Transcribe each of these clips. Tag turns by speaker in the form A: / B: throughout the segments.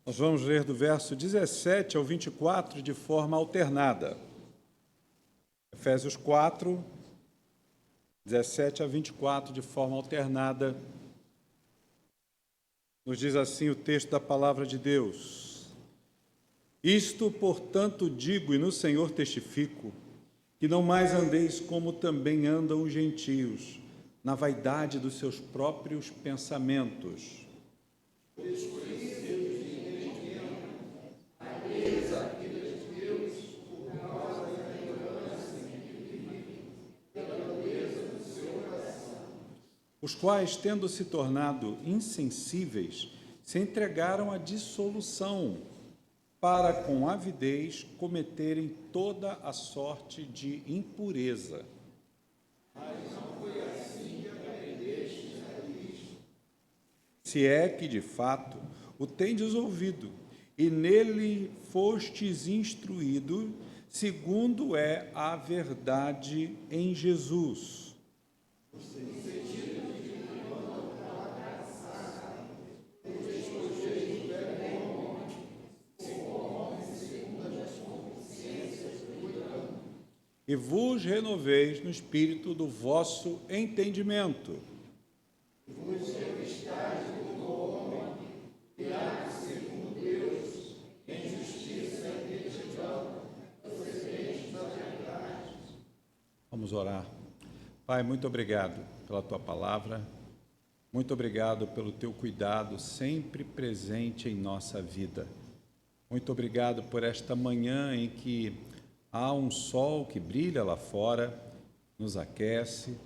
A: Nós vamos ler do verso 17 ao 24 de forma alternada. Efésios 4, 17 a 24 de forma alternada. Nos diz assim o texto da palavra de Deus: Isto, portanto, digo e no Senhor testifico, que não mais andeis como também andam os gentios, na vaidade dos seus próprios pensamentos. Os quais, tendo se tornado insensíveis, se entregaram à dissolução, para com avidez cometerem toda a sorte de impureza. Mas não foi assim que aprendestes a Cristo. Se é que, de fato, o tendes ouvido, e nele fostes instruído, segundo é a verdade em Jesus. E vos renoveis no espírito do vosso entendimento. Vos revistais do homem, criado segundo Deus, em justiça e retidão, procedentes da verdade. Vamos orar. Pai, muito obrigado pela tua palavra, muito obrigado pelo teu cuidado sempre presente em nossa vida. Muito obrigado por esta manhã em que há um sol que brilha lá fora, nos aquece,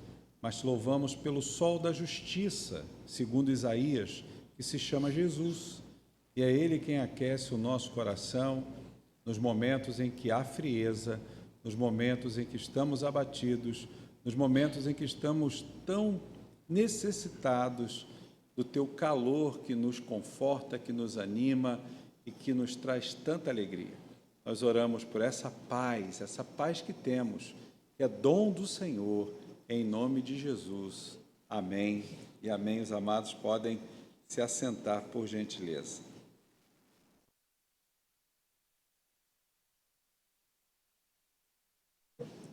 A: mas te louvamos pelo sol da justiça, segundo Isaías, que se chama Jesus. E é Ele quem aquece o nosso coração nos momentos em que há frieza, nos momentos em que estamos abatidos, nos momentos em que estamos tão necessitados do Teu calor que nos conforta, que nos anima e que nos traz tanta alegria. Nós oramos por essa paz que temos, que é dom do Senhor, em nome de Jesus. Amém e amém. Os amados podem se assentar, por gentileza.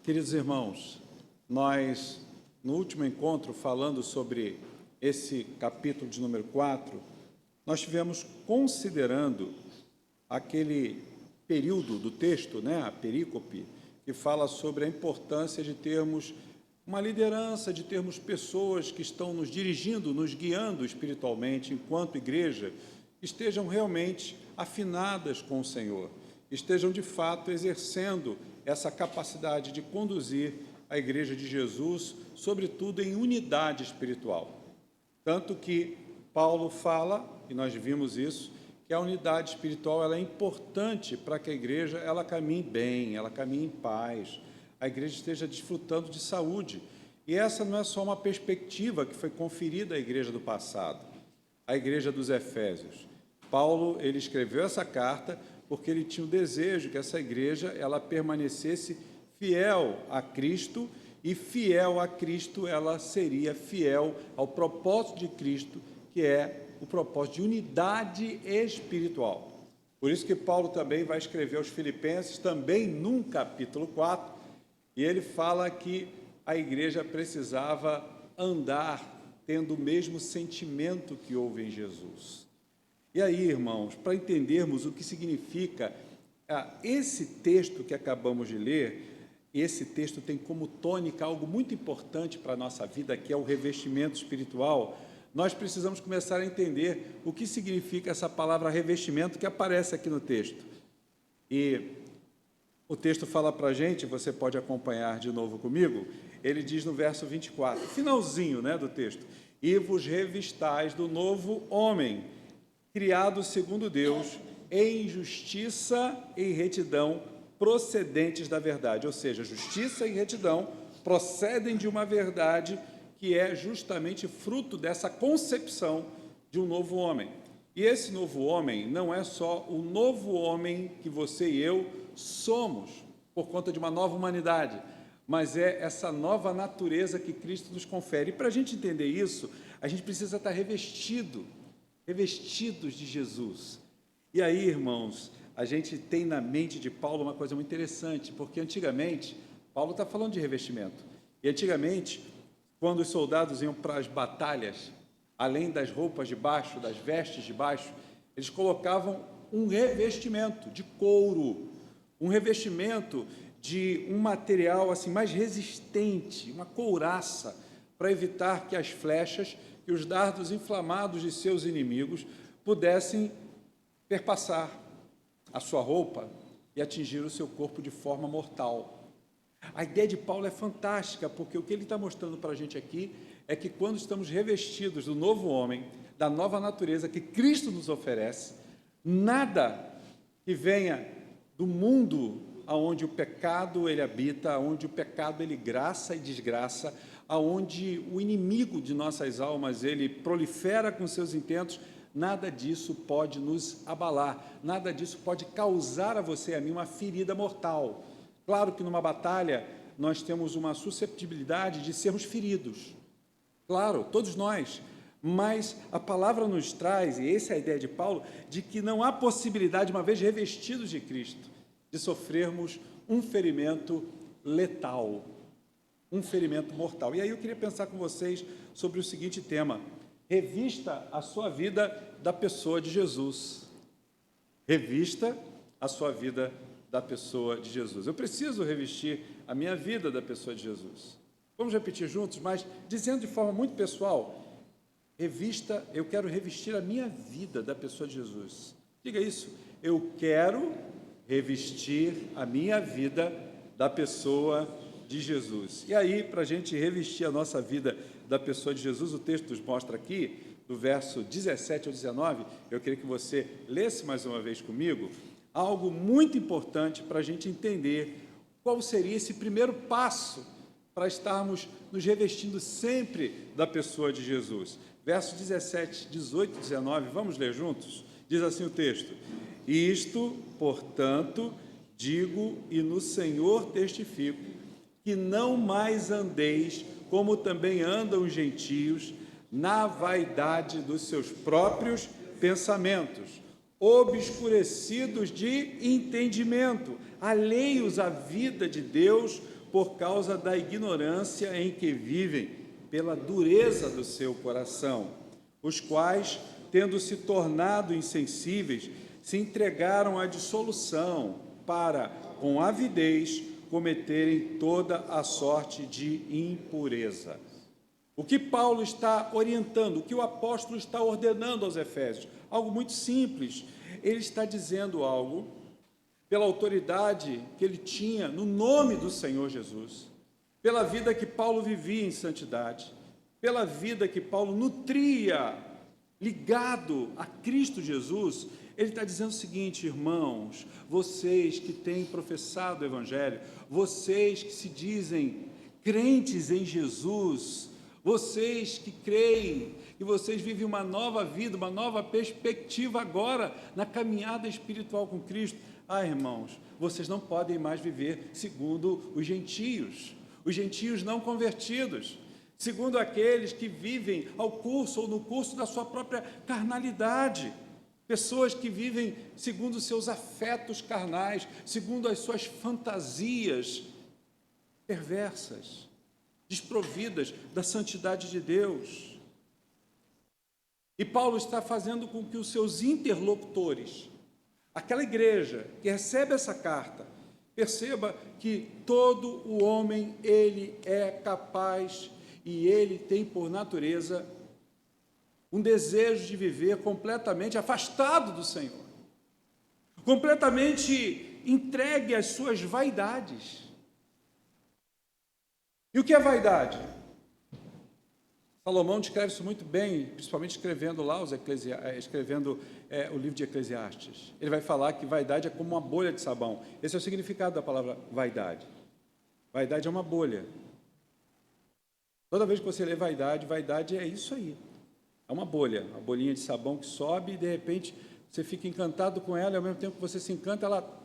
A: Queridos irmãos, nós, no último encontro, falando sobre esse capítulo de número 4, nós estivemos considerando aquele período do texto, a perícope, que fala sobre a importância de termos uma liderança, de termos pessoas que estão nos dirigindo, nos guiando espiritualmente, enquanto igreja, estejam realmente afinadas com o Senhor, estejam de fato exercendo essa capacidade de conduzir a igreja de Jesus, sobretudo em unidade espiritual. Tanto que Paulo fala, e nós vimos isso, que a unidade espiritual ela é importante para que a igreja ela caminhe bem, ela caminhe em paz, a igreja esteja desfrutando de saúde. E essa não é só uma perspectiva que foi conferida à igreja do passado, à igreja dos Efésios. Paulo, ele escreveu essa carta porque ele tinha o desejo que essa igreja ela permanecesse fiel a Cristo, e fiel a Cristo ela seria fiel ao propósito de Cristo, que é o propósito de unidade espiritual. Por isso que Paulo também vai escrever aos Filipenses, também num capítulo 4, e ele fala que a igreja precisava andar tendo o mesmo sentimento que houve em Jesus. E aí, irmãos, para entendermos o que significa esse texto que acabamos de ler, esse texto tem como tônica algo muito importante para a nossa vida, que é o revestimento espiritual. Nós precisamos começar a entender o que significa essa palavra revestimento que aparece aqui no texto. E o texto fala para a gente, você pode acompanhar de novo comigo, ele diz no verso 24, finalzinho do texto, e vos revistais do novo homem, criado segundo Deus, em justiça e retidão, procedentes da verdade. Ou seja, justiça e retidão procedem de uma verdade que é justamente fruto dessa concepção de um novo homem. E esse novo homem não é só o novo homem que você e eu somos, por conta de uma nova humanidade, mas é essa nova natureza que Cristo nos confere. E para a gente entender isso, a gente precisa estar revestidos de Jesus. E aí, irmãos, a gente tem na mente de Paulo uma coisa muito interessante, porque antigamente, Paulo está falando de revestimento, e antigamente, quando os soldados iam para as batalhas, além das roupas de baixo, das vestes de baixo, eles colocavam um revestimento de couro, um revestimento de um material assim mais resistente, uma couraça, para evitar que as flechas e os dardos inflamados de seus inimigos pudessem perpassar a sua roupa e atingir o seu corpo de forma mortal. A ideia de Paulo é fantástica, porque o que ele está mostrando para a gente aqui é que quando estamos revestidos do novo homem, da nova natureza que Cristo nos oferece, nada que venha do mundo aonde o pecado ele habita, aonde o pecado ele graça e desgraça, aonde o inimigo de nossas almas ele prolifera com seus intentos, nada disso pode nos abalar, nada disso pode causar a você e a mim uma ferida mortal. Claro que numa batalha nós temos uma susceptibilidade de sermos feridos, claro, todos nós, mas a palavra nos traz, e essa é a ideia de Paulo, de que não há possibilidade, uma vez revestidos de Cristo, de sofrermos um ferimento letal, um ferimento mortal. E aí eu queria pensar com vocês sobre o seguinte tema: revista a sua vida da pessoa de Jesus. Revista a sua vida da pessoa de Jesus. Eu preciso revestir a minha vida da pessoa de Jesus. Vamos repetir juntos, mas dizendo de forma muito pessoal: eu quero revestir a minha vida da pessoa de Jesus. Diga isso: eu quero revestir a minha vida da pessoa de Jesus. E aí, para a gente revestir a nossa vida da pessoa de Jesus, o texto nos mostra aqui, do verso 17 ao 19, eu queria que você lesse mais uma vez comigo, algo muito importante para a gente entender qual seria esse primeiro passo para estarmos nos revestindo sempre da pessoa de Jesus. Verso 17, 18 e 19, vamos ler juntos? Diz assim o texto: isto, portanto, digo e no Senhor testifico, que não mais andeis como também andam os gentios, na vaidade dos seus próprios pensamentos, obscurecidos de entendimento, alheios à vida de Deus por causa da ignorância em que vivem, pela dureza do seu coração, os quais, tendo se tornado insensíveis, se entregaram à dissolução para, com avidez, cometerem toda a sorte de impureza. O que Paulo está orientando, o que o apóstolo está ordenando aos Efésios? Algo muito simples. Ele está dizendo algo pela autoridade que ele tinha no nome do Senhor Jesus, pela vida que Paulo vivia em santidade, pela vida que Paulo nutria ligado a Cristo Jesus. Ele está dizendo o seguinte: irmãos, vocês que têm professado o Evangelho, vocês que se dizem crentes em Jesus, vocês que creem, e vocês vivem uma nova vida, uma nova perspectiva agora na caminhada espiritual com Cristo. Irmãos, vocês não podem mais viver segundo os gentios não convertidos, segundo aqueles que vivem ao curso ou no curso da sua própria carnalidade. Pessoas que vivem segundo os seus afetos carnais, segundo as suas fantasias perversas, desprovidas da santidade de Deus. E Paulo está fazendo com que os seus interlocutores, aquela igreja que recebe essa carta, perceba que todo o homem, ele é capaz e ele tem por natureza um desejo de viver completamente afastado do Senhor, completamente entregue às suas vaidades. E o que é vaidade? Salomão descreve isso muito bem, principalmente escrevendo lá o livro de Eclesiastes. Ele vai falar que vaidade é como uma bolha de sabão. Esse é o significado da palavra vaidade. Vaidade é uma bolha. Toda vez que você lê vaidade, vaidade é isso aí. É uma bolha, uma bolinha de sabão que sobe e, de repente, você fica encantado com ela, e, ao mesmo tempo que você se encanta, ela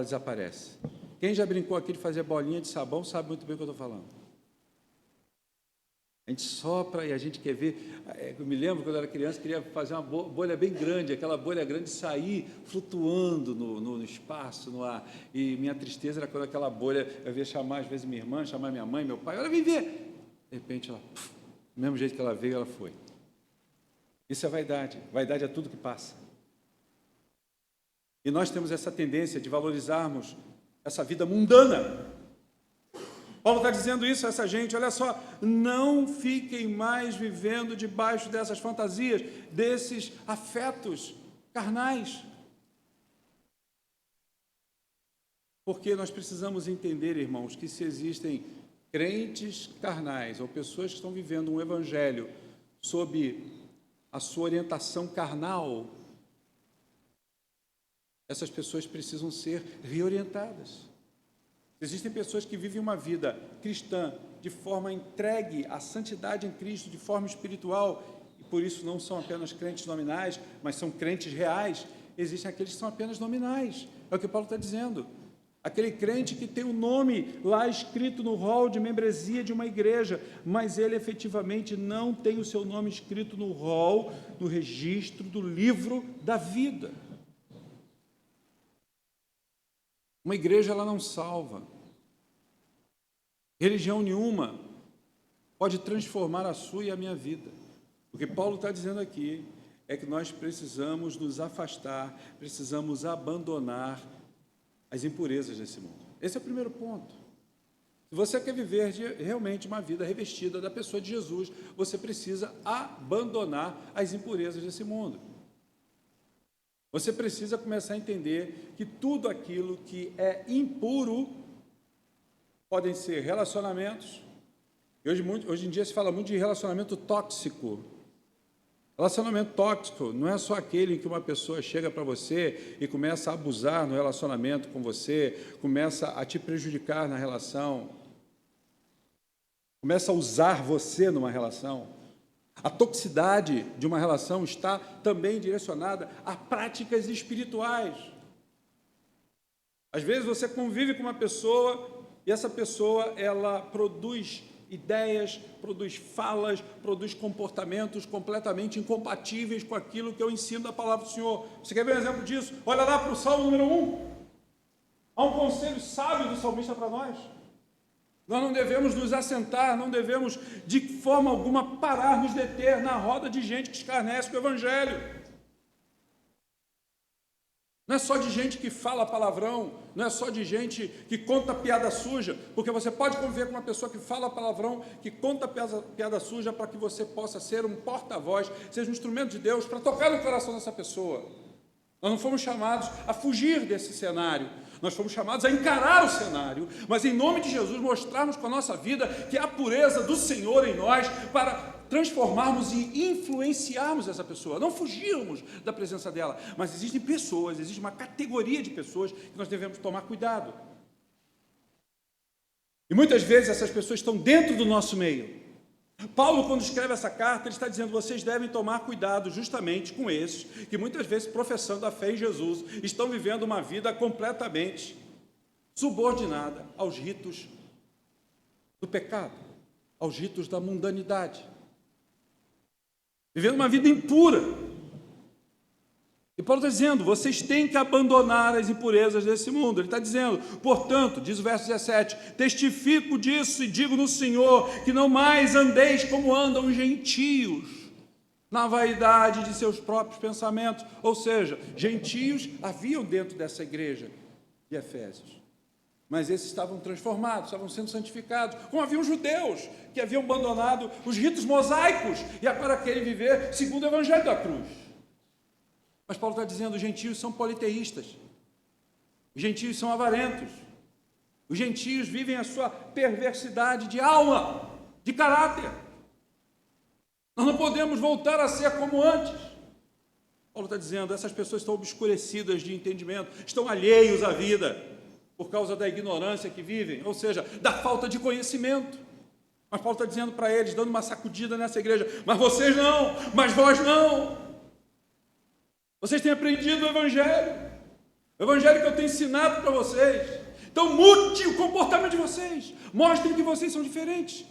A: desaparece. Quem já brincou aqui de fazer bolinha de sabão sabe muito bem o que eu estou falando. A gente sopra e a gente quer ver. Eu me lembro, quando eu era criança, queria fazer uma bolha bem grande, aquela bolha grande sair flutuando no espaço, no ar. E minha tristeza era quando aquela bolha, eu ia chamar às vezes minha irmã, chamar minha mãe, meu pai, olha, vem ver. De repente, ela, do mesmo jeito que ela veio, ela foi. Isso é vaidade. Vaidade é tudo que passa. E nós temos essa tendência de valorizarmos essa vida mundana. Paulo está dizendo isso a essa gente, olha só, não fiquem mais vivendo debaixo dessas fantasias, desses afetos carnais. Porque nós precisamos entender, irmãos, que se existem crentes carnais, ou pessoas que estão vivendo um evangelho sob a sua orientação carnal, essas pessoas precisam ser reorientadas. Existem pessoas que vivem uma vida cristã de forma entregue à santidade em Cristo, de forma espiritual, e por isso não são apenas crentes nominais, mas são crentes reais. Existem aqueles que são apenas nominais, é o que Paulo está dizendo. Aquele crente que tem o nome lá escrito no rol de membresia de uma igreja, mas ele efetivamente não tem o seu nome escrito no rol, no registro do livro da vida. Uma igreja, ela não salva. Religião nenhuma pode transformar a sua e a minha vida. O que Paulo está dizendo aqui é que nós precisamos nos afastar, precisamos abandonar as impurezas desse mundo. Esse é o primeiro ponto. Se você quer viver realmente uma vida revestida da pessoa de Jesus, você precisa abandonar as impurezas desse mundo. Você precisa começar a entender que tudo aquilo que é impuro podem ser relacionamentos. E hoje em dia se fala muito de relacionamento tóxico. Relacionamento tóxico não é só aquele em que uma pessoa chega para você e começa a abusar no relacionamento com você, começa a te prejudicar na relação, começa a usar você numa relação. A toxicidade de uma relação está também direcionada a práticas espirituais. Às vezes você convive com uma pessoa e essa pessoa, ela produz ideias, produz falas, produz comportamentos completamente incompatíveis com aquilo que eu ensino da palavra do Senhor. Você quer ver um exemplo disso? Olha lá para o Salmo número 1. Há um conselho sábio do salmista para nós. Nós não devemos nos assentar, não devemos de forma alguma parar, nos deter na roda de gente que escarnece com o Evangelho. Não é só de gente que fala palavrão, não é só de gente que conta piada suja, porque você pode conviver com uma pessoa que fala palavrão, que conta piada suja para que você possa ser um porta-voz, seja um instrumento de Deus para tocar no coração dessa pessoa. Nós não fomos chamados a fugir desse cenário, nós fomos chamados a encarar o cenário, mas em nome de Jesus mostrarmos com a nossa vida que há a pureza do Senhor em nós para transformarmos e influenciarmos essa pessoa, não fugirmos da presença dela, mas existem pessoas, existe uma categoria de pessoas que nós devemos tomar cuidado. E muitas vezes essas pessoas estão dentro do nosso meio. Paulo, quando escreve essa carta, ele está dizendo, vocês devem tomar cuidado justamente com esses, que muitas vezes, professando a fé em Jesus, estão vivendo uma vida completamente subordinada aos ritos do pecado, aos ritos da mundanidade, vivendo uma vida impura. E Paulo está dizendo, vocês têm que abandonar as impurezas desse mundo. Ele está dizendo, portanto, diz o verso 17, testifico disso e digo no Senhor, que não mais andeis como andam os gentios, na vaidade de seus próprios pensamentos. Ou seja, gentios haviam dentro dessa igreja de Efésios, mas esses estavam transformados, estavam sendo santificados, como haviam judeus, que haviam abandonado os ritos mosaicos, e agora querem viver segundo o evangelho da cruz. Mas Paulo está dizendo, os gentios são politeístas, os gentios são avarentos, os gentios vivem a sua perversidade de alma, de caráter. Nós não podemos voltar a ser como antes. Paulo está dizendo, essas pessoas estão obscurecidas de entendimento, estão alheios à vida, por causa da ignorância que vivem, ou seja, da falta de conhecimento. Mas Paulo está dizendo para eles, dando uma sacudida nessa igreja, mas vocês não, mas vós não. Vocês têm aprendido o Evangelho que eu tenho ensinado para vocês. Então mude o comportamento de vocês, mostrem que vocês são diferentes.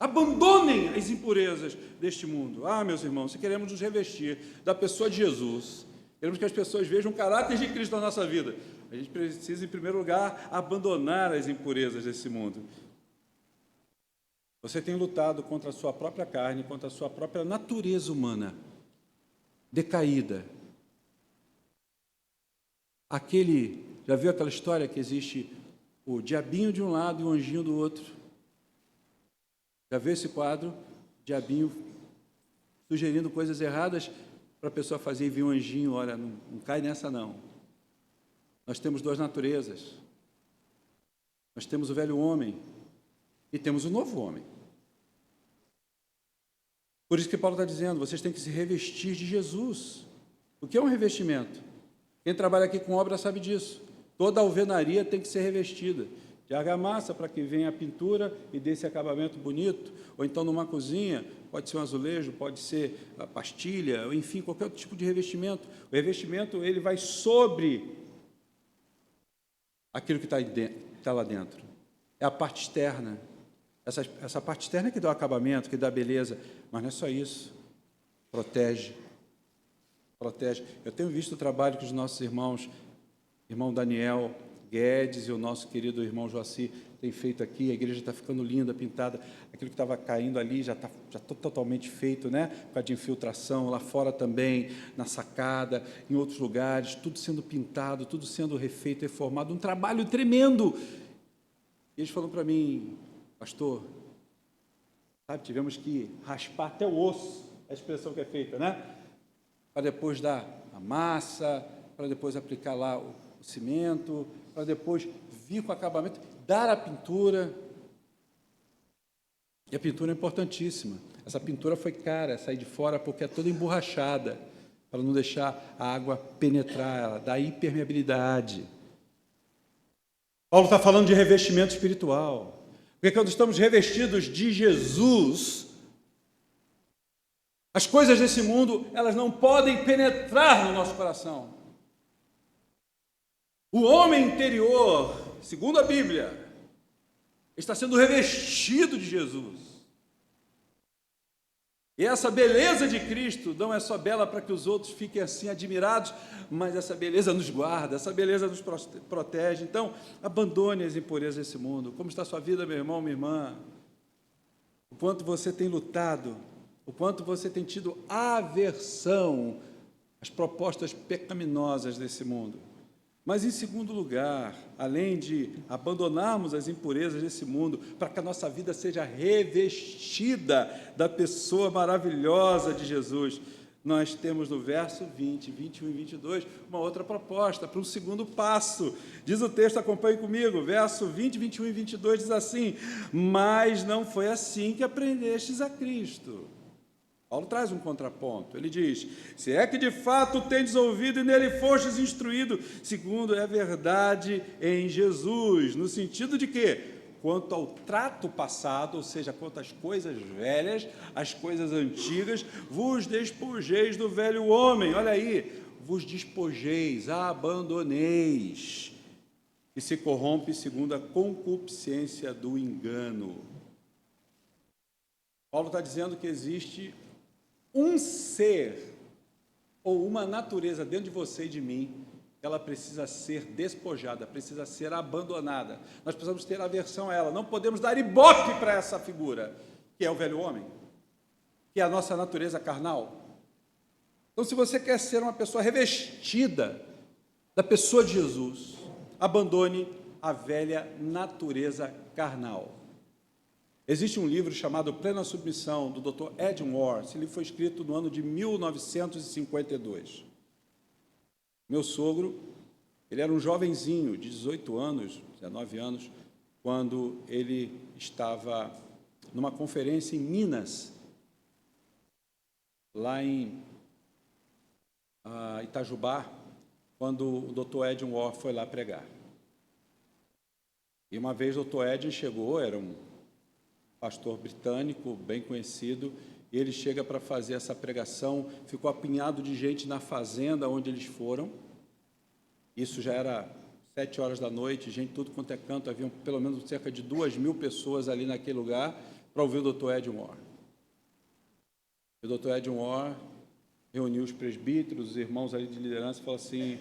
A: Abandonem as impurezas deste mundo. Meus irmãos, se queremos nos revestir da pessoa de Jesus, queremos que as pessoas vejam o caráter de Cristo na nossa vida, a gente precisa, em primeiro lugar, abandonar as impurezas desse mundo. Você tem lutado contra a sua própria carne, contra a sua própria natureza humana, decaída. Já viu aquela história que existe o diabinho de um lado e o anjinho do outro? Já viu esse quadro? Diabinho sugerindo coisas erradas para a pessoa fazer, e vir um anjinho, olha, não cai nessa não. Nós temos duas naturezas. Nós temos o velho homem e temos o novo homem. Por isso que Paulo está dizendo, vocês têm que se revestir de Jesus. O que é um revestimento? Quem trabalha aqui com obra sabe disso. Toda alvenaria tem que ser revestida de argamassa para que venha a pintura e dê esse acabamento bonito. Ou então, numa cozinha, pode ser um azulejo, pode ser a pastilha, ou enfim, qualquer outro tipo de revestimento. O revestimento, ele vai sobre aquilo que está lá dentro. É a parte externa. Essa parte externa é que dá o acabamento, que dá a beleza, mas não é só isso. Protege. Eu tenho visto o trabalho que os nossos irmãos, irmão Daniel Guedes e o nosso querido irmão Joaci têm feito aqui. A igreja está ficando linda, pintada. Aquilo que estava caindo ali já está totalmente feito, né? Por causa de infiltração, lá fora também, na sacada, em outros lugares, tudo sendo pintado, tudo sendo refeito, reformado. Um trabalho tremendo. E eles falaram para mim, pastor, sabe, tivemos que raspar até o osso, a expressão que é feita, né? Para depois dar a massa, para depois aplicar lá o cimento, para depois vir com o acabamento, dar a pintura. E a pintura é importantíssima. Essa pintura foi cara, sair de fora, porque é toda emborrachada, para não deixar a água penetrar ela, dá hipermeabilidade. Paulo está falando de revestimento espiritual. Porque quando estamos revestidos de Jesus, as coisas desse mundo, elas não podem penetrar no nosso coração. O homem interior, segundo a Bíblia, está sendo revestido de Jesus. E essa beleza de Cristo não é só bela para que os outros fiquem assim admirados, mas essa beleza nos guarda, essa beleza nos protege. Então, abandone as impurezas desse mundo. Como está a sua vida, meu irmão, minha irmã? O quanto você tem lutado, o quanto você tem tido aversão às propostas pecaminosas desse mundo. Mas, em segundo lugar, além de abandonarmos as impurezas desse mundo, para que a nossa vida seja revestida da pessoa maravilhosa de Jesus, nós temos no verso 20, 21 e 22, uma outra proposta, para um segundo passo. Diz o texto, acompanhe comigo, verso 20, 21 e 22 diz assim: mas não foi assim que aprendestes a Cristo. Paulo traz um contraponto, ele diz, se é que de fato tendes ouvido e nele fostes instruído, segundo é verdade em Jesus, no sentido de que, quanto ao trato passado, ou seja, quanto às coisas velhas, às coisas antigas, vos despojeis do velho homem, olha aí, vos despojeis, abandoneis, que se corrompe segundo a concupiscência do engano. Paulo está dizendo que existe um ser ou uma natureza dentro de você e de mim, ela precisa ser despojada, precisa ser abandonada. Nós precisamos ter aversão a ela, não podemos dar ibope para essa figura, que é o velho homem, que é a nossa natureza carnal. Então, se você quer ser uma pessoa revestida da pessoa de Jesus, abandone a velha natureza carnal. Existe um livro chamado Plena Submissão, do Dr. Edwin Orr. Esse livro foi escrito no ano de 1952. Meu sogro, ele era um jovenzinho, de 18 anos, 19 anos, quando ele estava numa conferência em Minas, lá em Itajubá, quando o Dr. Edwin Orr foi lá pregar. E uma vez o Dr. Edwin chegou, era um pastor britânico, bem conhecido, e ele chega para fazer essa pregação, ficou apinhado de gente na fazenda onde eles foram, isso já era 7 horas da noite, gente tudo quanto é canto, havia pelo menos cerca de 2.000 pessoas ali naquele lugar, para ouvir o Dr. Ed Moore. O Dr. Ed Moore reuniu os presbíteros, os irmãos ali de liderança e falou assim: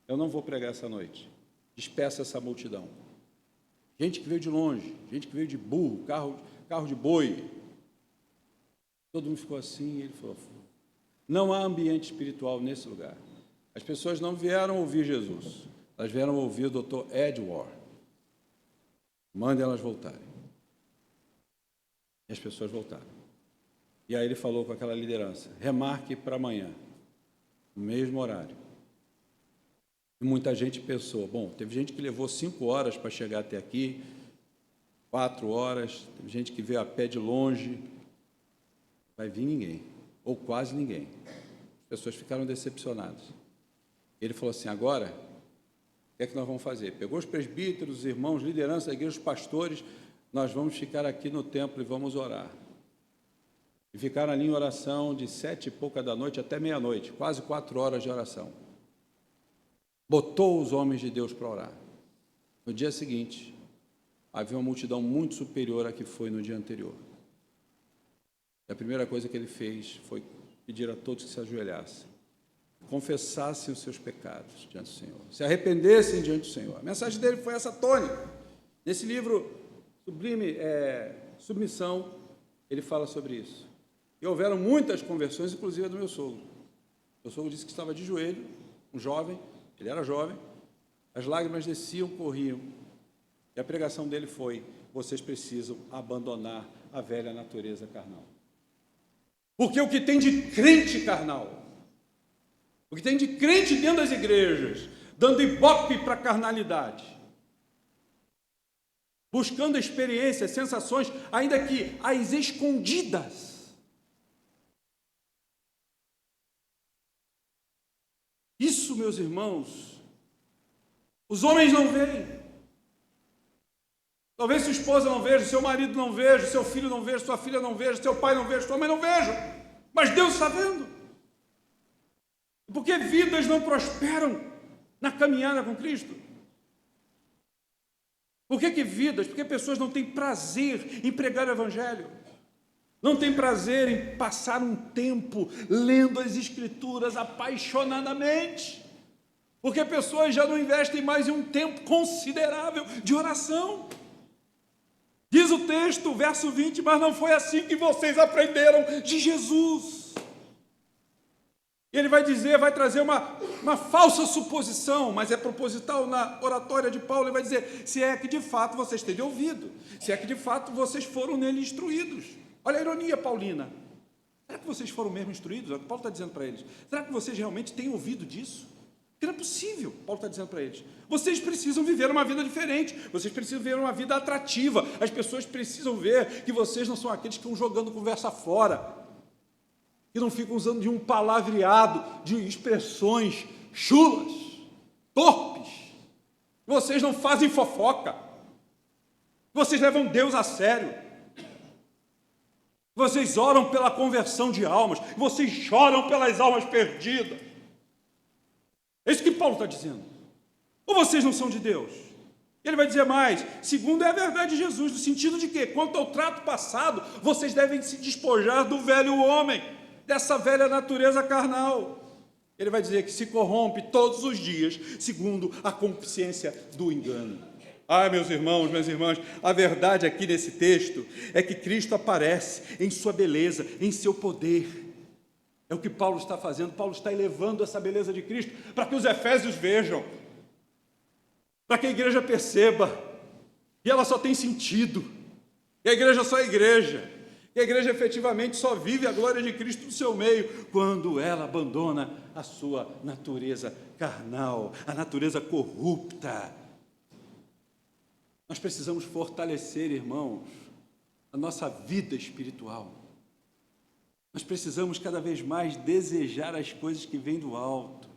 A: eu não vou pregar essa noite, despeça essa multidão. Gente que veio de longe, gente que veio de burro, carro de boi. Todo mundo ficou assim, e ele falou: não há ambiente espiritual nesse lugar. As pessoas não vieram ouvir Jesus, elas vieram ouvir o Dr. Ed Moore. Mandem elas voltarem. E as pessoas voltaram. E aí ele falou com aquela liderança: remarque para amanhã, no mesmo horário. E muita gente pensou, bom, teve gente que levou 5 horas para chegar até aqui, 4 horas, teve gente que veio a pé de longe, vai vir ninguém, ou quase ninguém. As pessoas ficaram decepcionadas. Ele falou assim: agora, o que é que nós vamos fazer? Pegou os presbíteros, os irmãos, liderança da igreja, os pastores, nós vamos ficar aqui no templo e vamos orar. E ficaram ali em oração de 7 e pouca da noite até meia-noite, quase 4 horas de oração. Botou os homens de Deus para orar. No dia seguinte, havia uma multidão muito superior à que foi no dia anterior. E a primeira coisa que ele fez foi pedir a todos que se ajoelhassem, confessassem os seus pecados diante do Senhor, se arrependessem diante do Senhor. A mensagem dele foi essa tônica. Nesse livro sublime, Submissão, ele fala sobre isso. E houveram muitas conversões, inclusive a do meu sogro. Meu sogro disse que estava de joelho, um jovem, ele era jovem, as lágrimas desciam, corriam. E a pregação dele foi: vocês precisam abandonar a velha natureza carnal. Porque o que tem de crente carnal, o que tem de crente dentro das igrejas, dando ibope para a carnalidade, buscando experiências, sensações, ainda que as escondidas, isso, meus irmãos, os homens não veem. Talvez sua esposa não veja, seu marido não veja, seu filho não veja, sua filha não veja, seu pai não veja, sua mãe não veja, mas Deus está vendo. Porque vidas não prosperam na caminhada com Cristo. Por que vidas? Porque pessoas não têm prazer em pregar o Evangelho. Não têm prazer em passar um tempo lendo as Escrituras apaixonadamente. Porque pessoas já não investem mais em um tempo considerável de oração. Diz o texto, verso 20, mas não foi assim que vocês aprenderam de Jesus. E ele vai dizer, vai trazer uma falsa suposição, mas é proposital na oratória de Paulo. Ele vai dizer: se é que de fato vocês têm ouvido, se é que de fato vocês foram nele instruídos. Olha a ironia paulina. Será que vocês foram mesmo instruídos? É o que Paulo está dizendo para eles. Será que vocês realmente têm ouvido disso? Porque não é possível, Paulo está dizendo para eles. Vocês precisam viver uma vida diferente, vocês precisam viver uma vida atrativa. As pessoas precisam ver que vocês não são aqueles que estão jogando conversa fora, que não ficam usando de um palavreado, de expressões chulas, torpes. Vocês não fazem fofoca. Vocês levam Deus a sério. Vocês oram pela conversão de almas. Vocês choram pelas almas perdidas. É isso que Paulo está dizendo. Ou vocês não são de Deus? Ele vai dizer mais: segundo é a verdade de Jesus, no sentido de que, quanto ao trato passado, vocês devem se despojar do velho homem, dessa velha natureza carnal. Ele vai dizer que se corrompe todos os dias, segundo a consciência do engano. Meus irmãos, minhas irmãs, a verdade aqui nesse texto é que Cristo aparece em sua beleza, em seu poder. É o que Paulo está fazendo. Paulo está elevando essa beleza de Cristo para que os efésios vejam, para que a igreja perceba que ela só tem sentido, que a igreja só é igreja, que a igreja efetivamente só vive a glória de Cristo no seu meio quando ela abandona a sua natureza carnal, a natureza corrupta. Nós precisamos fortalecer, irmãos, a nossa vida espiritual. Nós precisamos cada vez mais desejar as coisas que vêm do alto.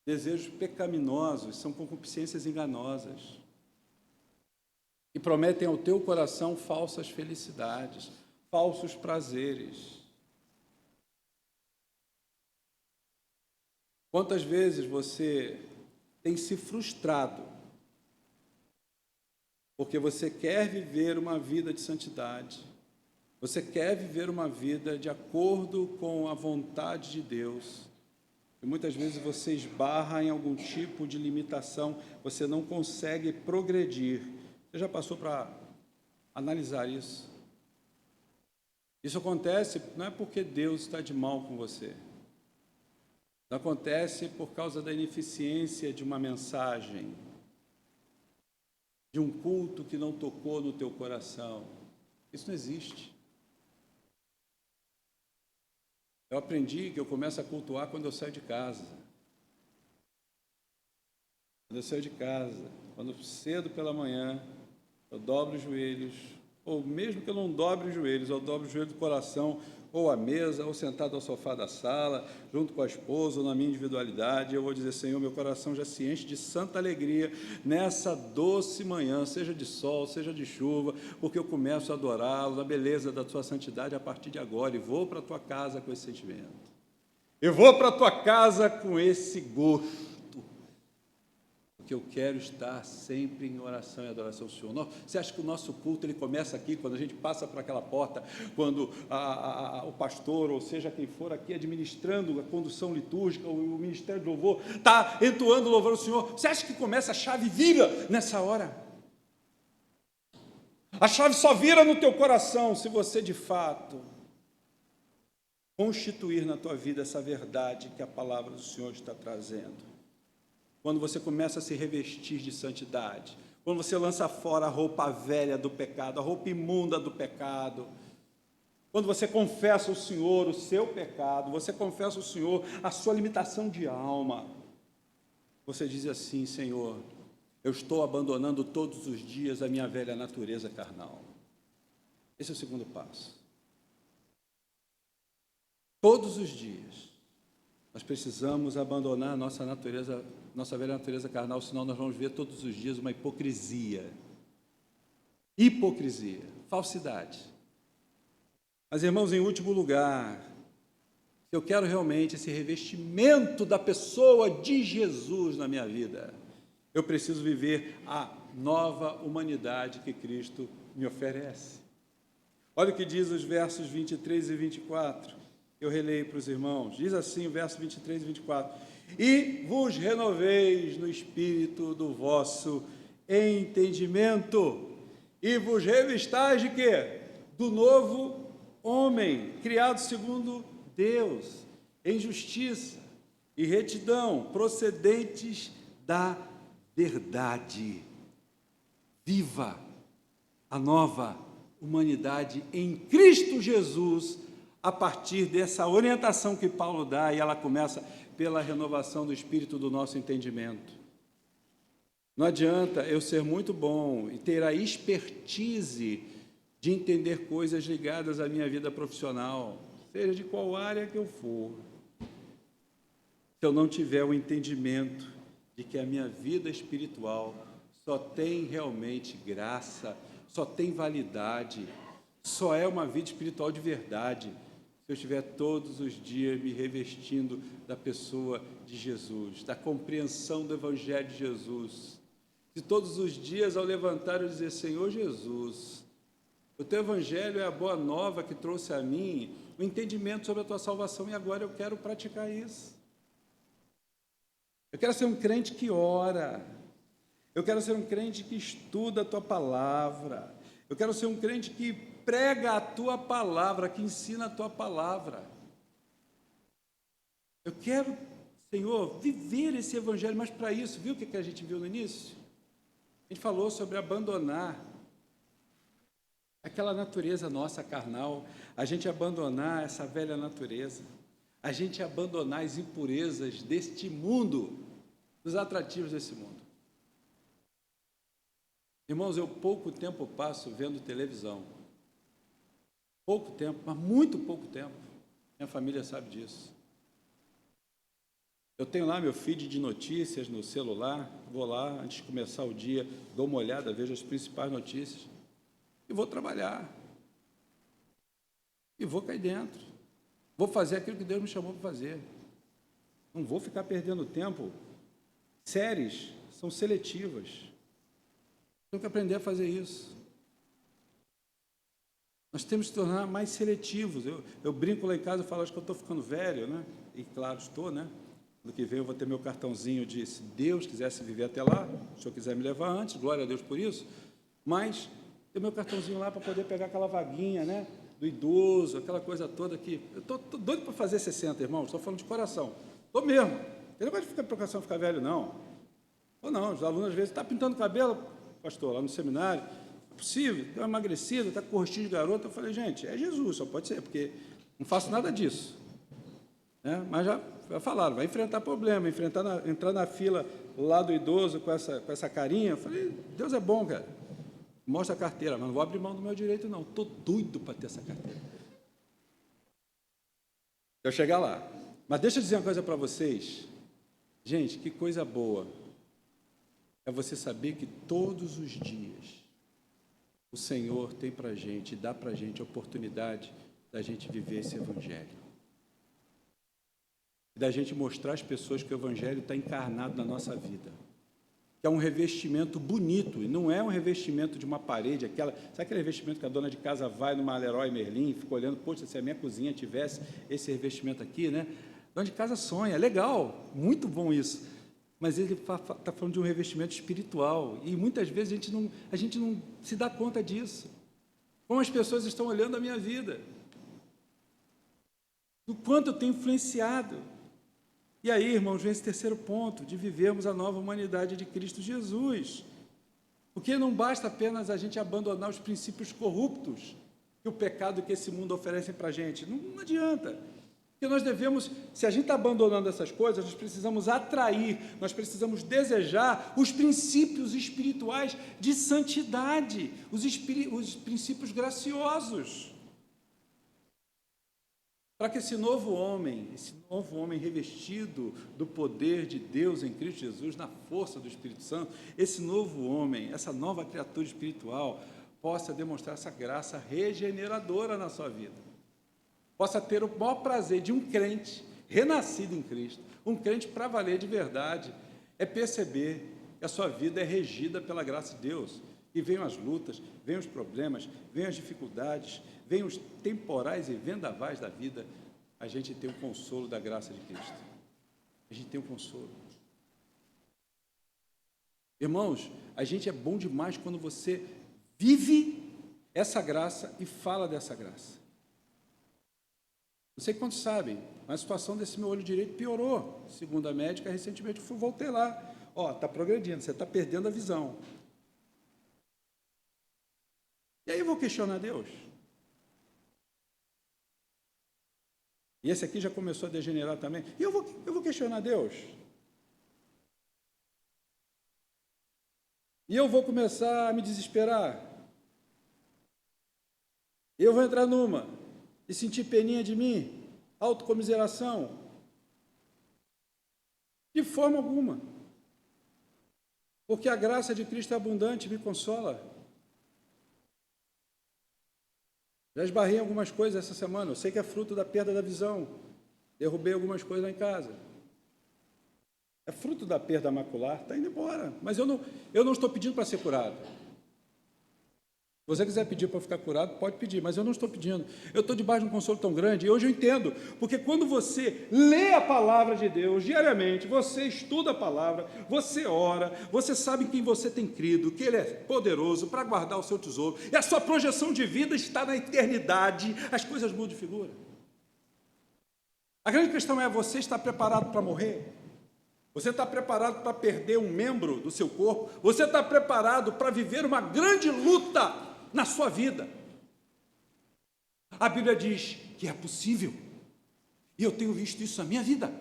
A: Desejos pecaminosos são concupiscências enganosas e prometem ao teu coração falsas felicidades, falsos prazeres. Quantas vezes você tem se frustrado porque você quer viver uma vida de santidade, você quer viver uma vida de acordo com a vontade de Deus, e muitas vezes você esbarra em algum tipo de limitação, você não consegue progredir. Você já passou para analisar isso? Isso acontece não é porque Deus está de mal com você. Isso acontece por causa da ineficiência de uma mensagem, de um culto que não tocou no teu coração. Isso não existe. Eu aprendi que eu começo a cultuar quando eu saio de casa. Quando eu saio de casa, quando cedo pela manhã, eu dobro os joelhos, ou mesmo que eu não dobre os joelhos, eu dobro o joelho do coração, ou à mesa, ou sentado ao sofá da sala, junto com a esposa, ou na minha individualidade, eu vou dizer: Senhor, meu coração já se enche de santa alegria nessa doce manhã, seja de sol, seja de chuva, porque eu começo a adorá-lo, na beleza da tua santidade a partir de agora, e vou para a tua casa com esse sentimento. Eu vou para a tua casa com esse gosto, porque eu quero estar sempre em oração e adoração ao Senhor. Você acha que o nosso culto ele começa aqui, quando a gente passa por aquela porta, quando o pastor, ou seja, quem for aqui administrando a condução litúrgica, o ministério de louvor, está entoando louvor ao Senhor? Você acha que começa, a chave vira nessa hora? A chave só vira no teu coração se você, de fato, constituir na tua vida essa verdade que a palavra do Senhor está trazendo. Quando você começa a se revestir de santidade, quando você lança fora a roupa velha do pecado, a roupa imunda do pecado, quando você confessa ao Senhor o seu pecado, você confessa ao Senhor a sua limitação de alma, você diz assim: Senhor, eu estou abandonando todos os dias a minha velha natureza carnal. Esse é o segundo passo. Todos os dias nós precisamos abandonar a nossa natureza, nossa velha natureza carnal, senão nós vamos ver todos os dias uma hipocrisia, falsidade. Mas, irmãos, em último lugar, se eu quero realmente esse revestimento da pessoa de Jesus na minha vida, eu preciso viver a nova humanidade que Cristo me oferece. Olha o que diz os versos 23 e 24. Eu releio para os irmãos. Diz assim o verso 23 e 24: e vos renoveis no espírito do vosso entendimento, e vos revistais de quê? Do novo homem, criado segundo Deus, em justiça e retidão, procedentes da verdade. Viva a nova humanidade em Cristo Jesus, a partir dessa orientação que Paulo dá, e ela começa pela renovação do espírito do nosso entendimento. Não adianta eu ser muito bom e ter a expertise de entender coisas ligadas à minha vida profissional, seja de qual área que eu for, se eu não tiver o entendimento de que a minha vida espiritual só tem realmente graça, só tem validade, só é uma vida espiritual de verdade, se eu estiver todos os dias me revestindo da pessoa de Jesus, da compreensão do Evangelho de Jesus. Se todos os dias, ao levantar, eu dizer: Senhor Jesus, o teu Evangelho é a boa nova que trouxe a mim o entendimento sobre a tua salvação, e agora eu quero praticar isso. Eu quero ser um crente que ora, eu quero ser um crente que estuda a tua palavra, eu quero ser um crente que prega a tua palavra, que ensina a tua palavra. Eu quero, Senhor, viver esse Evangelho, mas para isso, viu o que a gente viu no início? A gente falou sobre abandonar aquela natureza nossa carnal, a gente abandonar essa velha natureza, a gente abandonar as impurezas deste mundo, dos atrativos desse mundo. Irmãos, eu pouco tempo passo vendo televisão. Pouco tempo, mas muito pouco tempo. Minha família sabe disso. Eu tenho lá meu feed de notícias no celular, vou lá, antes de começar o dia, dou uma olhada, vejo as principais notícias, e vou trabalhar. E vou cair dentro. Vou fazer aquilo que Deus me chamou para fazer. Não vou ficar perdendo tempo. Séries são seletivas. Temos que aprender a fazer isso. Nós temos que tornar mais seletivos. Eu brinco lá em casa, eu falo, acho que eu estou ficando velho, né? E claro, estou, né? No que vem eu vou ter meu cartãozinho de, se Deus quisesse viver até lá, se o senhor quiser me levar antes, glória a Deus por isso, mas ter meu cartãozinho lá para poder pegar aquela vaguinha, né? Do idoso, aquela coisa toda que... Eu estou doido para fazer 60, irmãos, estou falando de coração. Estou mesmo. Eu não gosto de ficar preocupação ficar velho, não. Ou não, os alunos às vezes, está pintando cabelo, pastor, lá no seminário, é possível, deu uma emagrecida, está com rostinho de garoto. Eu falei, gente, é Jesus, só pode ser, porque não faço nada disso. Né? Mas já falaram, vai enfrentar problema, entrar na fila lá do idoso com essa carinha. Eu falei, Deus é bom, cara. Mostra a carteira, mas não vou abrir mão do meu direito, não. Estou doido para ter essa carteira. Eu chegar lá. Mas deixa eu dizer uma coisa para vocês. Gente, que coisa boa é você saber que todos os dias o Senhor tem para a gente, dá para a gente a oportunidade da gente viver esse Evangelho. Da gente mostrar às pessoas que o Evangelho está encarnado na nossa vida. Que é um revestimento bonito, e não é um revestimento de uma parede, sabe aquele revestimento que a dona de casa vai numa Leroy Merlin e fica olhando, poxa, se a minha cozinha tivesse esse revestimento aqui, né? A dona de casa sonha, legal, muito bom isso. Mas ele está falando de um revestimento espiritual, e muitas vezes a gente não se dá conta disso. Como as pessoas estão olhando a minha vida, do quanto eu tenho influenciado. E aí, irmãos, vem esse terceiro ponto, de vivermos a nova humanidade de Cristo Jesus. Porque não basta apenas a gente abandonar os princípios corruptos que o pecado que esse mundo oferece para a gente. Não adianta. Porque nós devemos, se a gente está abandonando essas coisas, nós precisamos atrair, nós precisamos desejar os princípios espirituais de santidade, os princípios graciosos. Para que esse novo homem revestido do poder de Deus em Cristo Jesus, na força do Espírito Santo, esse novo homem, essa nova criatura espiritual, possa demonstrar essa graça regeneradora na sua vida. Possa ter o maior prazer de um crente renascido em Cristo, um crente para valer de verdade, é perceber que a sua vida é regida pela graça de Deus. E venham as lutas, venham os problemas, venham as dificuldades, venham os temporais e vendavais da vida, a gente tem o consolo da graça de Cristo. A gente tem o consolo. Irmãos, a gente é bom demais quando você vive essa graça e fala dessa graça. Não sei quantos sabem, mas a situação desse meu olho direito piorou. Segundo a médica, recentemente eu voltei lá. Está progredindo, você está perdendo a visão. E aí eu vou questionar Deus. E esse aqui já começou a degenerar também. E eu vou questionar Deus. E eu vou começar a me desesperar. E eu vou entrar numa e sentir peninha de mim, autocomiseração. De forma alguma. Porque a graça de Cristo é abundante, me consola. Já esbarrei em algumas coisas essa semana, eu sei que é fruto da perda da visão. Derrubei algumas coisas lá em casa. É fruto da perda macular, está indo embora. Mas eu não estou pedindo para ser curado. Se você quiser pedir para ficar curado, pode pedir, mas eu não estou pedindo. Eu estou debaixo de um consolo tão grande, e hoje eu entendo, porque quando você lê a palavra de Deus diariamente, você estuda a palavra, você ora, você sabe em quem você tem crido, que Ele é poderoso para guardar o seu tesouro, e a sua projeção de vida está na eternidade, as coisas mudam de figura. A grande questão é, você está preparado para morrer? Você está preparado para perder um membro do seu corpo? Você está preparado para viver uma grande luta na sua vida? A Bíblia diz que é possível, e eu tenho visto isso na minha vida,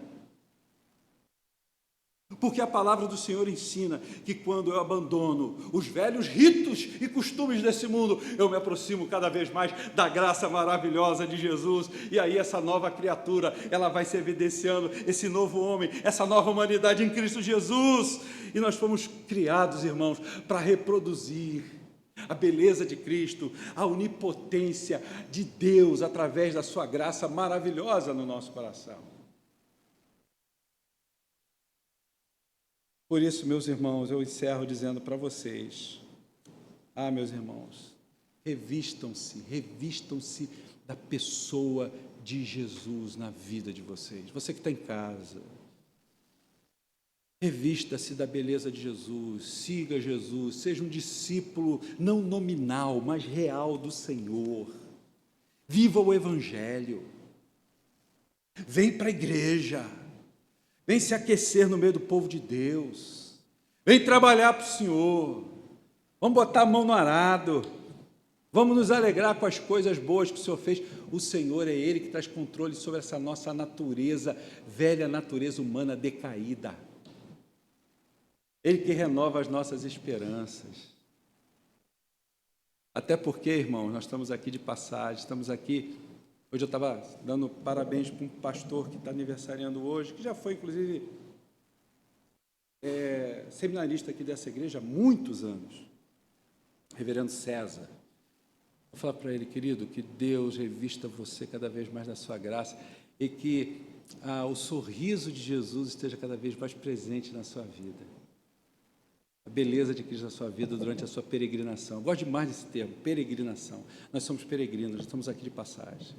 A: porque a palavra do Senhor ensina que quando eu abandono os velhos ritos e costumes desse mundo, eu me aproximo cada vez mais da graça maravilhosa de Jesus, e aí essa nova criatura, ela vai se evidenciando, esse novo homem, essa nova humanidade em Cristo Jesus, e nós fomos criados, irmãos, para reproduzir a beleza de Cristo, a onipotência de Deus através da sua graça maravilhosa no nosso coração. Por isso, meus irmãos, eu encerro dizendo para vocês, Ah, meus irmãos, revistam-se da pessoa de Jesus na vida de vocês. Você que está em casa, revista-se da beleza de Jesus, siga Jesus, seja um discípulo não nominal, mas real do Senhor. Viva o Evangelho. Vem para a igreja. Vem se aquecer no meio do povo de Deus. Vem trabalhar para o Senhor. Vamos botar a mão no arado. Vamos nos alegrar com as coisas boas que o Senhor fez. O Senhor é Ele que traz controle sobre essa nossa natureza, velha natureza humana decaída. Ele que renova as nossas esperanças. Até porque, irmãos, nós estamos aqui de passagem, estamos aqui. Hoje eu estava dando parabéns para um pastor que está aniversariando hoje, que já foi, inclusive, seminarista aqui dessa igreja há muitos anos, reverendo César. Vou falar para ele, querido, que Deus revista você cada vez mais na sua graça e que o sorriso de Jesus esteja cada vez mais presente na sua vida. A beleza de Cristo na sua vida durante a sua peregrinação. Eu gosto demais desse termo, peregrinação. Nós somos peregrinos, estamos aqui de passagem.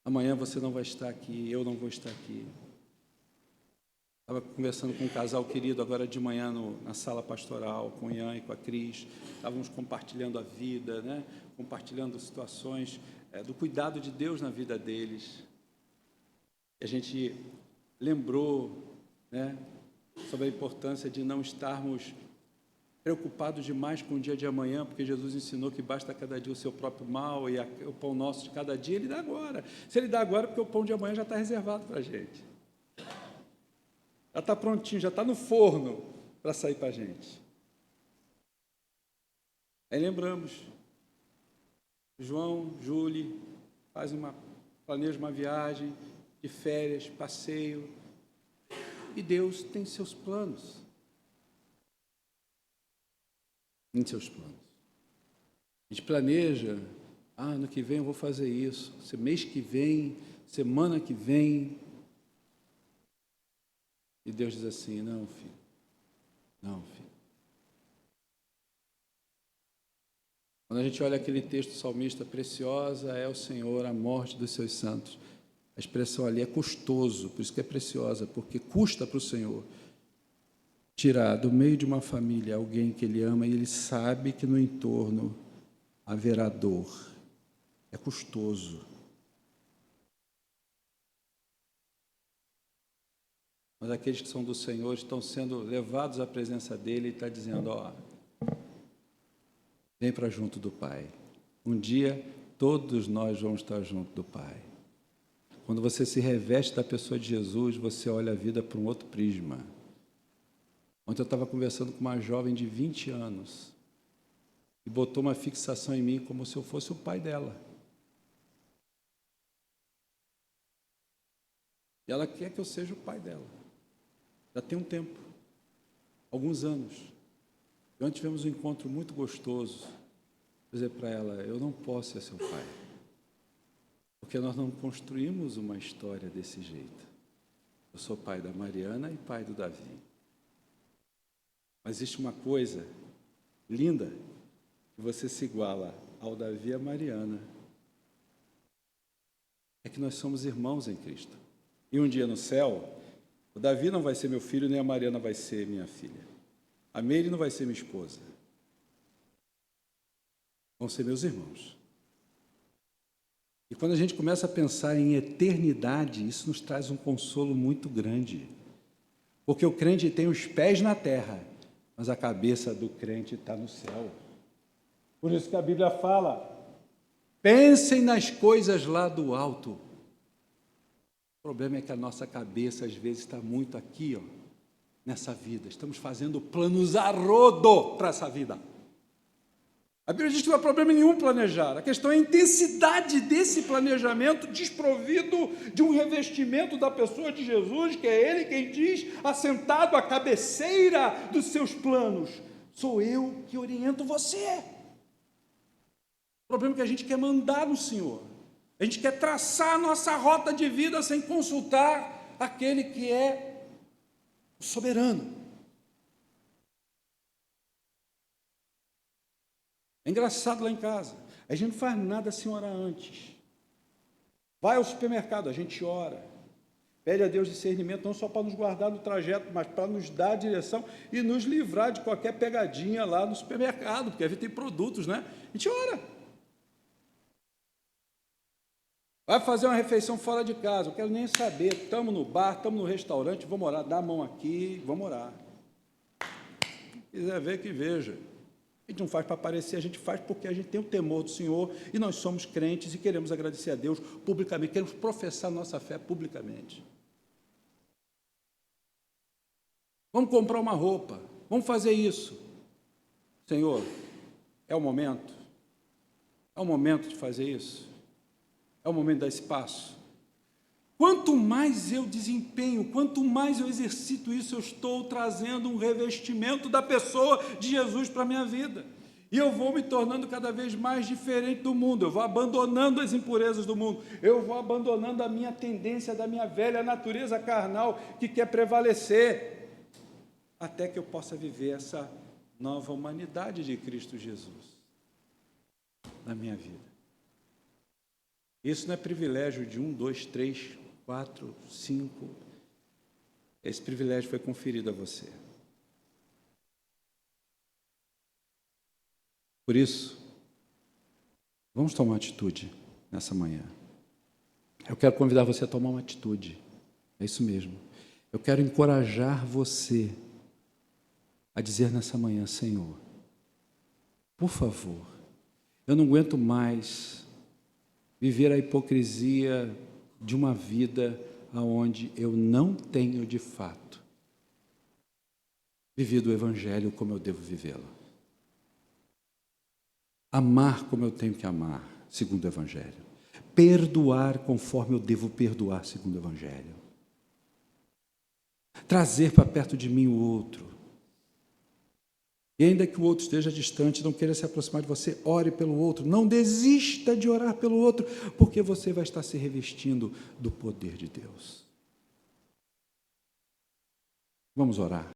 A: Amanhã você não vai estar aqui, eu não vou estar aqui. Estava conversando com um casal querido agora de manhã na sala pastoral, com o Ian e com a Cris. Estávamos compartilhando a vida, né? Compartilhando situações do cuidado de Deus na vida deles. E a gente lembrou, né, sobre a importância de não estarmos preocupados demais com o dia de amanhã, porque Jesus ensinou que basta cada dia o seu próprio mal e o pão nosso de cada dia, Ele dá agora. Se Ele dá agora, porque o pão de amanhã já está reservado para a gente. Já está prontinho, já está no forno para sair para a gente. Aí lembramos, João, Júlia, planeja uma viagem de férias, passeio, e Deus tem seus planos. Em seus planos. A gente planeja, ano que vem eu vou fazer isso, mês que vem, semana que vem. E Deus diz assim, não, filho. Quando a gente olha aquele texto salmista, preciosa é o Senhor, a morte dos seus santos. A expressão ali é custoso, por isso que é preciosa, porque custa para o Senhor tirar do meio de uma família alguém que Ele ama e Ele sabe que no entorno haverá dor. É custoso. Mas aqueles que são do Senhor estão sendo levados à presença dEle e está dizendo, vem para junto do Pai. Um dia, todos nós vamos estar junto do Pai. Quando você se reveste da pessoa de Jesus, você olha a vida por um outro prisma. Ontem eu estava conversando com uma jovem de 20 anos e botou uma fixação em mim como se eu fosse o pai dela. E ela quer que eu seja o pai dela. Já tem um tempo, alguns anos. E ontem tivemos um encontro muito gostoso. Vou dizer para ela, eu não posso ser seu pai. Porque nós não construímos uma história desse jeito. Eu sou pai da Mariana e pai do Davi. Mas existe uma coisa linda, que você se iguala ao Davi e à Mariana. É que nós somos irmãos em Cristo. E um dia no céu, o Davi não vai ser meu filho, nem a Mariana vai ser minha filha. A Meire não vai ser minha esposa. Vão ser meus irmãos. E quando a gente começa a pensar em eternidade, isso nos traz um consolo muito grande. Porque o crente tem os pés na terra, mas a cabeça do crente está no céu. Por isso que a Bíblia fala, pensem nas coisas lá do alto. O problema é que a nossa cabeça, às vezes, está muito aqui, nessa vida. Estamos fazendo planos a rodo para essa vida. A Bíblia diz que não há problema nenhum planejar. A questão é a intensidade desse planejamento desprovido de um revestimento da pessoa de Jesus, que é Ele quem diz, assentado à cabeceira dos seus planos. Sou eu que oriento você. O problema é que a gente quer mandar no Senhor. A gente quer traçar a nossa rota de vida sem consultar aquele que é o soberano. É engraçado lá em casa. A gente não faz nada sem orar antes. Vai ao supermercado, a gente ora. Pede a Deus discernimento, não só para nos guardar no trajeto, mas para nos dar a direção e nos livrar de qualquer pegadinha lá no supermercado, porque a gente tem produtos, né? A gente ora. Vai fazer uma refeição fora de casa, eu quero nem saber, estamos no bar, estamos no restaurante, vamos orar, dá a mão aqui, vamos orar. Se quiser ver, que veja. A gente não faz para aparecer, a gente faz porque a gente tem o temor do Senhor e nós somos crentes e queremos agradecer a Deus publicamente, queremos professar nossa fé publicamente. Vamos comprar uma roupa, vamos fazer isso. Senhor, é o momento de fazer isso, é o momento de dar esse passo. Quanto mais eu desempenho, quanto mais eu exercito isso, eu estou trazendo um revestimento da pessoa de Jesus para a minha vida. E eu vou me tornando cada vez mais diferente do mundo, eu vou abandonando as impurezas do mundo, eu vou abandonando a minha tendência da minha velha natureza carnal que quer prevalecer, até que eu possa viver essa nova humanidade de Cristo Jesus na minha vida. Isso não é privilégio de 1, 2, 3, 4, 5. Esse privilégio foi conferido a você. Por isso, vamos tomar uma atitude nessa manhã. Eu quero convidar você a tomar uma atitude. É isso mesmo. Eu quero encorajar você a dizer nessa manhã: Senhor, por favor, eu não aguento mais viver a hipocrisia de uma vida onde eu não tenho, de fato, vivido o Evangelho como eu devo vivê-lo. Amar como eu tenho que amar, segundo o Evangelho. Perdoar conforme eu devo perdoar, segundo o Evangelho. Trazer para perto de mim o outro. E ainda que o outro esteja distante, não queira se aproximar de você, ore pelo outro. Não desista de orar pelo outro, porque você vai estar se revestindo do poder de Deus. Vamos orar.